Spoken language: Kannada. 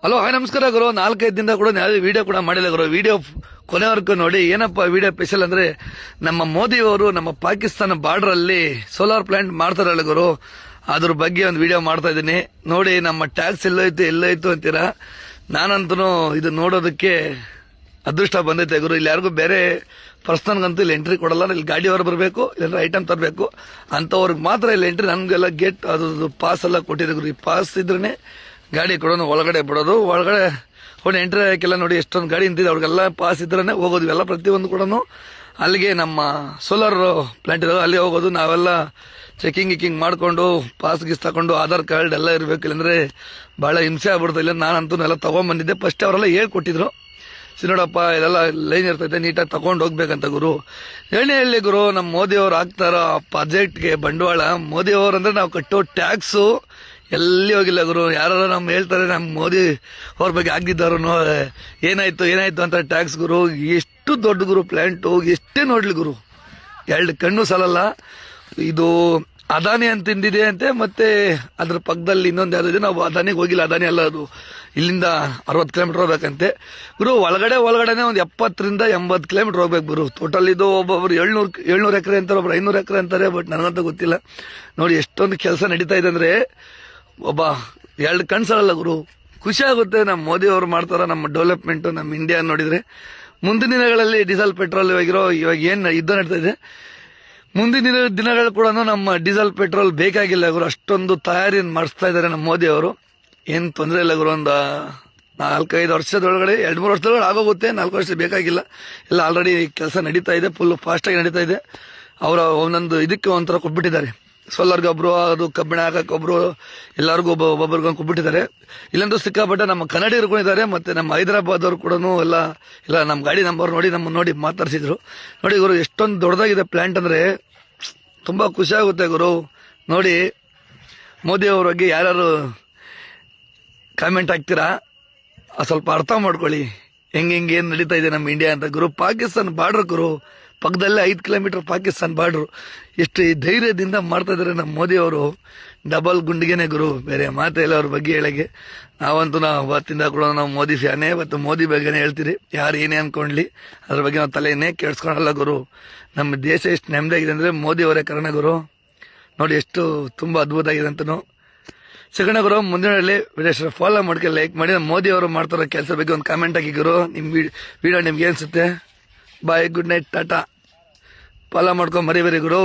ಹಲೋ ಹಾಯ್ ನಮಸ್ಕಾರ ಗುರು. 4-5 ದಿನದ ಕೂಡ ಯಾವುದೇ ವಿಡಿಯೋ ಕೂಡ ಮಾಡಿಲ್ಲ ಗುರು. ವಿಡಿಯೋ ಕೊನೆವರೆಗೂ ನೋಡಿ. ಏನಪ್ಪ ವಿಡಿಯೋ ಸ್ಪೆಷಲ್ ಅಂದ್ರೆ, ನಮ್ಮ ಮೋದಿ ಅವರು ನಮ್ಮ ಪಾಕಿಸ್ತಾನ ಬಾರ್ಡರ್ ಅಲ್ಲಿ ಸೋಲಾರ್ ಪ್ಲಾಂಟ್ ಮಾಡ್ತಾರಲ್ಲ ಗುರು, ಅದ್ರ ಬಗ್ಗೆ ಒಂದು ವಿಡಿಯೋ ಮಾಡ್ತಾ ಇದ್ದೀನಿ ನೋಡಿ. ನಮ್ಮ ಟ್ಯಾಕ್ಸ್ ಎಲ್ಲೋಯ್ತು ಅಂತೀರಾ. ನಾನಂತೂ ಇದು ನೋಡೋದಕ್ಕೆ ಅದೃಷ್ಟ ಬಂದೈತೆ ಗುರು. ಇಲ್ಲಿ ಯಾರಿಗೂ ಬೇರೆ ಪರ್ಸನಲ್ಗಂತೂ ಇಲ್ಲಿ ಎಂಟ್ರಿ ಕೊಡಲ್ಲ. ಇಲ್ಲಿ ಗಾಡಿಯವರು ಬರಬೇಕು, ಇಲ್ಲ ಐಟಮ್ ತರಬೇಕು ಅಂತವ್ರಿಗೆ ಮಾತ್ರ ಇಲ್ಲಿ ಎಂಟ್ರಿ. ನಮ್ಗೆಲ್ಲ ಗೇಟ್ ಅದು ಪಾಸ್ ಎಲ್ಲ ಕೊಟ್ಟಿದೆ ಗುರು. ಈ ಪಾಸ್ ಇದ್ರೇನೆ ಗಾಡಿ ಕೊಡೋನು, ಒಳಗಡೆ ಬಿಡೋದು. ಒಳಗಡೆ ಹೊಡೆ ಎಂಟ್ರಿ ಹಾಕಿಲ್ಲ ನೋಡಿ. ಎಷ್ಟೊಂದು ಗಾಡಿ ನಿಂತಿದೆ, ಅವ್ರಿಗೆಲ್ಲ ಪಾಸ್ ಇದ್ರೇನೆ ಹೋಗೋದು. ಇವೆಲ್ಲ ಪ್ರತಿಯೊಂದು ಕೂಡ ಅಲ್ಲಿಗೆ ನಮ್ಮ ಸೋಲಾರ್ ಪ್ಲಾಂಟ್ ಇದಾವೆ, ಅಲ್ಲಿ ಹೋಗೋದು. ನಾವೆಲ್ಲ ಚೆಕಿಂಗ್ ಮಾಡ್ಕೊಂಡು ಪಾಸ್ ಗೀಸ್ ತಗೊಂಡು ಆಧಾರ್ ಕಾರ್ಡ್ ಎಲ್ಲ ಇರಬೇಕು, ಇಲ್ಲಂದ್ರೆ ಬಹಳ ಹಿಂಸೆ ಆಗ್ಬಿಡ್ತು. ಇಲ್ಲ ನಾನಂತೂ ಎಲ್ಲ ತಗೊಂಡ್ಬಂದಿದ್ದೆ. ಫಸ್ಟ್ ಅವರೆಲ್ಲ ಹೇಳ್ಕೊಟ್ಟಿದ್ರು, ನೋಡಪ್ಪ ಇದೆಲ್ಲ ಲೈನ್ ಇರ್ತೈತೆ, ನೀಟಾಗಿ ತಗೊಂಡು ಹೋಗ್ಬೇಕಂತ ಗುರು. ಹೇಳಿ ಗುರು, ನಮ್ಮ ಮೋದಿ ಅವ್ರು ಹಾಕ್ತಾರ ಪ್ರಾಜೆಕ್ಟ್ಗೆ ಬಂಡವಾಳ. ಮೋದಿ ಅವ್ರು ಅಂದ್ರೆ ನಾವು ಕಟ್ಟೋ ಟ್ಯಾಕ್ಸು ಎಲ್ಲಿ ಹೋಗಿಲ್ಲ ಗುರು. ಯಾರು ನಮ್ ಹೇಳ್ತಾರೆ ನಮ್ಮ ಮೋದಿ ಅವ್ರ ಬಗ್ಗೆ ಆಗಿದ್ದಾರು ಏನಾಯ್ತು ಅಂತ ಟ್ಯಾಕ್ಸ್ ಗುರು. ಎಷ್ಟು ದೊಡ್ಡ ಗುರು ಪ್ಲಾಂಟು, ಎಷ್ಟೇ ನೋಡ್ಲಿ ಗುರು, 2 ಕಣ್ಣು ಸಾಲಲ್ಲ. ಇದು ಅದಾನಿ ಅಂತ ತಿಂದಿದೆ ಅಂತೆ, ಮತ್ತೆ ಅದ್ರ ಪಕ್ಕದಲ್ಲಿ ಇನ್ನೊಂದು ಯಾವ್ದು ಇದೆ. ನಾವು ಅದಾನಿಗೆ ಹೋಗಿಲ್ಲ, ಅದಾನಿ ಅಲ್ಲ ಅದು. ಇಲ್ಲಿಂದ 60 ಕಿಲೋಮೀಟರ್ ಹೋಗ್ಬೇಕಂತೆ ಗುರು. ಒಳಗಡೆನೆ ಒಂದು 70ರಿಂದ 80 ಕಿಲೋಮೀಟರ್ ಹೋಗ್ಬೇಕು ಗುರು. ಟೋಟಲ್ ಇದು ಒಬ್ಬೊಬ್ರು 700 ಎಕರೆ ಅಂತಾರೆ, ಒಬ್ರು 500 ಎಕರೆ ಅಂತಾರೆ. ಬಟ್ ನನಗಂತೂ ಗೊತ್ತಿಲ್ಲ. ನೋಡಿ ಎಷ್ಟೊಂದು ಕೆಲಸ ನಡೀತಾ ಇದೆ ಅಂದ್ರೆ, ಒಬ್ಬ 2 ಕಣ್ಸಲ್ಲ ಗುರು. ಖುಷಿ ಆಗುತ್ತೆ ನಮ್ಮ ಮೋದಿ ಅವರು ಮಾಡ್ತಾರ ನಮ್ಮ ಡೆವಲಪ್ಮೆಂಟ್, ನಮ್ಮ ಇಂಡಿಯಾ ನೋಡಿದ್ರೆ. ಮುಂದಿನ ದಿನಗಳಲ್ಲಿ ಡೀಸೆಲ್ ಪೆಟ್ರೋಲ್ ಇವಾಗ ಏನ್ ಯುದ್ಧ ನಡೀತಾ ಇದೆ, ಮುಂದಿನ ದಿನಗಳು ಕೂಡ ನಮ್ಮ ಡೀಸೆಲ್ ಪೆಟ್ರೋಲ್ ಬೇಕಾಗಿಲ್ಲ ಗುರು. ಅಷ್ಟೊಂದು ತಯಾರಿ ಮಾಡಿಸ್ತಾ ಇದ್ದಾರೆ ನಮ್ಮ ಮೋದಿ ಅವರು. ಏನ್ ತೊಂದರೆ ಇಲ್ಲ ಗುರು. ಒಂದು 4-5 ವರ್ಷದೊಳಗಡೆ, 2-3 ವರ್ಷದೊಳಗಡೆ ಆಗೋಗುತ್ತೆ. 4 ವರ್ಷ ಬೇಕಾಗಿಲ್ಲ. ಎಲ್ಲ ಆಲ್ರೆಡಿ ಕೆಲಸ ನಡೀತಾ ಇದೆ, ಫುಲ್ ಫಾಸ್ಟ್ ಆಗಿ ನಡೀತಾ ಇದೆ. ಅವರ ಒಂದೊಂದು ಇದಕ್ಕೆ ಒಂಥರ ಕೊಟ್ಬಿಟ್ಟಿದ್ದಾರೆ. ಸೋಲಾರ್ಗೆ ಒಬ್ರು, ಅದು ಕಬ್ಬಿಣ ಹಾಕಕ್ಕೆ ಒಬ್ರು, ಎಲ್ಲರಿಗೂ ಒಬ್ಬೊಬ್ಬರಿಗೊಂದು ಕೊಟ್ಬಿಟ್ಟಿದ್ದಾರೆ. ಇಲ್ಲಂತೂ ಸಿಕ್ಕಾಪಟ್ಟೆ ನಮ್ಮ ಕನ್ನಡಿಗರು ಇದ್ದಾರೆ, ಮತ್ತೆ ನಮ್ಮ ಹೈದರಾಬಾದ್ ಅವರು ಕೂಡ ಇಲ್ಲ ನಮ್ಮ ಗಾಡಿ ನಂಬರ್ ನೋಡಿ ಮಾತಾಡ್ಸಿದ್ರು. ನೋಡಿ ಗುರು, ಎಷ್ಟೊಂದು ದೊಡ್ಡದಾಗಿದೆ ಪ್ಲಾಂಟ್ ಅಂದ್ರೆ ತುಂಬಾ ಖುಷಿ ಆಗುತ್ತೆ ಗುರು. ನೋಡಿ ಮೋದಿ ಅವ್ರ ಬಗ್ಗೆ ಯಾರು ಕಾಮೆಂಟ್ ಹಾಕ್ತೀರಾ, ಸ್ವಲ್ಪ ಅರ್ಥ ಮಾಡ್ಕೊಳ್ಳಿ ಹೆಂಗೆ ಏನ್ ನಡೀತಾ ಇದೆ ನಮ್ಮ ಇಂಡಿಯಾ ಅಂತ ಗುರು. ಪಾಕಿಸ್ತಾನ ಬಾರ್ಡರ್ ಗುರು, ಪಕ್ಕದಲ್ಲೇ 5 ಕಿಲೋಮೀಟರ್ ಪಾಕಿಸ್ತಾನ ಬಾರ್ಡರ್. ಎಷ್ಟು ಧೈರ್ಯದಿಂದ ಮಾಡ್ತಾ ಇದಾರೆ ನಮ್ಮ ಮೋದಿ ಅವರು. ಡಬಲ್ ಗುಂಡಿಗೆನೆ ಗುರು, ಬೇರೆ ಮಾತೇ ಇಲ್ಲ ಅವ್ರ ಬಗ್ಗೆ ಹೇಳಕ್ಕೆ. ನಾವಂತೂ ಅವತ್ತಿಂದ ಕೂಡ ನಾವು ಮೋದಿ ಫ್ಯಾನೇ, ಮತ್ತು ಮೋದಿ ಬಗ್ಗೆನೇ ಹೇಳ್ತೀರಿ. ಯಾರು ಏನೇ ಅನ್ಕೊಂಡ್ಲಿ ಅದ್ರ ಬಗ್ಗೆ ನಾವು ತಲೆಯನ್ನೇ ಕೇಳಿಸ್ಕೊಳಲ್ಲ ಗುರು. ನಮ್ಮ ದೇಶ ಎಷ್ಟು ನೆಮ್ಮದಿಯಾಗಿದೆ ಅಂದ್ರೆ ಮೋದಿ ಅವರೇ ಕಾರಣ ಗುರು. ನೋಡಿ ಎಷ್ಟು ತುಂಬಾ ಅದ್ಭುತ ಆಗಿದೆ ಅಂತನೂ. ಸಿಗೋಣ ಗುರು ಮುಂದಿನ ವಿಡಿಯೋ ಫಾಲೋ ಮಾಡ್ಕೊಂಡು ಲೈಕ್ ಮಾಡಿ. ಮೋದಿ ಅವರು ಮಾಡ್ತಾರೋ ಕೆಲಸ ಬಗ್ಗೆ ಒಂದು ಕಾಮೆಂಟ್ ಹಾಕಿ ಗುರು. ನಿಮ್ ವಿಡಿಯೋ ನಿಮ್ಗೆ ಅನ್ಸುತ್ತೆ? ಬಾಯ್, ಗುಡ್ ನೈಟ್, ಟಾಟಾ. ಫಾಲೋ ಮಾಡ್ಕೊಂಡ್ ಮರಿಬೇಡಿ ಗುರು.